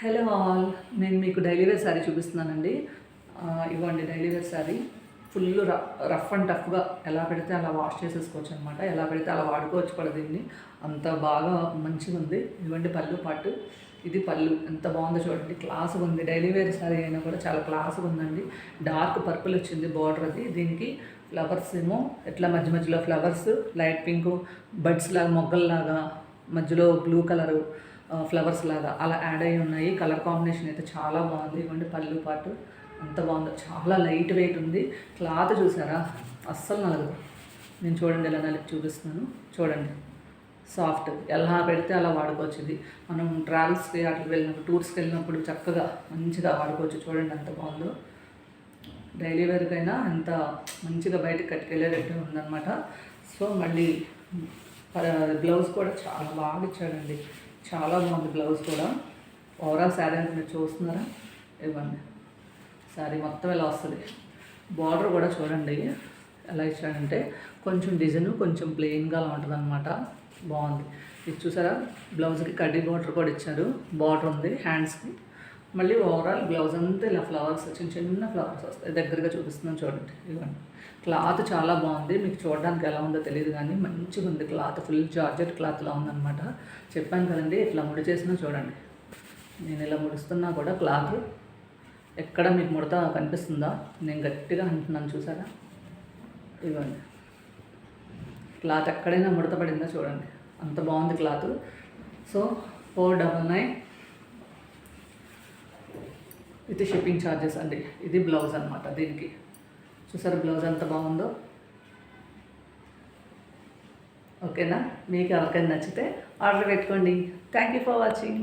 Hello all, నేను మీకు daily wear sari చూపిస్తున్నానండి. ఇవ్వండి daily wear sari. Full rough and టఫ్గా ఎలా పెడితే అలా వాష్ చేసేసుకోవచ్చు అనమాట. ఎలా పెడితే అలా వాడుకోవచ్చు కూడా దీన్ని. అంత బాగా మంచిగా ఉంది. ఇవ్వండి పళ్ళు పాటు. ఇది పళ్ళు ఎంత బాగుందో చూడండి, క్లాస్గా ఉంది. డైలీ వేర్ శారీ అయినా కూడా చాలా క్లాస్గా ఉందండి. డార్క్ పర్పుల్ వచ్చింది బార్డర్ అది. దీనికి ఫ్లవర్స్ ఏమో ఎట్లా మధ్య మధ్యలో ఫ్లవర్స్ లైట్ పింక్ బడ్స్ లాగా మొగ్గల్లాగా మధ్యలో బ్లూ కలరు ఫ్లవర్స్ లాగా అలా యాడ్ అయ్యి ఉన్నాయి. కలర్ కాంబినేషన్ అయితే చాలా బాగుంది. ఇవ్వండి పళ్ళు పాటు అంత బాగుందో. చాలా లైట్ వెయిట్ ఉంది. క్లాత్ చూసారా, అస్సలు నలగదు. నేను చూడండి ఎలా నలిపి చూపిస్తున్నాను చూడండి. సాఫ్ట్, ఎలా పెడితే అలా వాడుకోవచ్చు. ఇది మనం ట్రావెల్స్కి అట్లా వెళ్ళినప్పుడు టూర్స్కి వెళ్ళినప్పుడు చక్కగా మంచిగా వాడుకోవచ్చు. చూడండి ఎంత బాగుందో. డైలీ వేర్కైనా ఎంత మంచిగా బయటకు కట్టుకెళ్ళేటట్టు ఉందన్నమాట. సో మళ్ళీ బ్లౌజ్ కూడా చాలా బాగా ఇచ్చాడండి. చాలా బాగుంది బ్లౌజ్ కూడా. ఓవరాల్ శారీ అంటే మీరు చూస్తున్నారా, ఇవ్వండి శారీ మొత్తం ఎలా వస్తుంది. బార్డర్ కూడా చూడండి ఎలా ఇచ్చాడంటే కొంచెం డిజైన్ కొంచెం ప్లెయిన్గా అలా ఉంటుంది అనమాట. బాగుంది. ఇది చూసారా, బ్లౌజ్కి కడ్డీ బార్డర్ కూడా ఇచ్చారు. బార్డర్ ఉంది హ్యాండ్స్కి. మళ్ళీ ఓవరాల్ బ్లౌజ్ అంతా ఇలా ఫ్లవర్స్ చిన్న చిన్న ఫ్లవర్స్ వస్తాయి. దగ్గరగా చూపిస్తున్నాను చూడండి. ఇవ్వండి క్లాత్ చాలా బాగుంది. మీకు చూడడానికి ఎలా ఉందో తెలియదు కానీ మంచిగా ఉంది క్లాత్. ఫుల్ జార్జెట్ క్లాత్లా ఉందన్నమాట. చెప్పాను కదండి, ఇట్లా ముడి చేసినా చూడండి. నేను ఇలా ముడుస్తున్నా కూడా క్లాత్ ఎక్కడ మీకు ముడత కనిపిస్తుందా? నేను గట్టిగా అంటున్నాను చూసారా. ఇవ్వండి క్లాత్ ఎక్కడైనా ముడత పడిందా చూడండి. అంత బాగుంది క్లాత్. సో 499 ఇది షిప్పింగ్ ఛార్జెస్ అండి. ఇది బ్లౌజ్ అనమాట. దీనికి చూసారా బ్లౌజ్ ఎంత బాగుందో. ఓకేనా? మీకు ఎవరికైనా నచ్చితే ఆర్డర్ పెట్టుకోండి. Thank you for watching.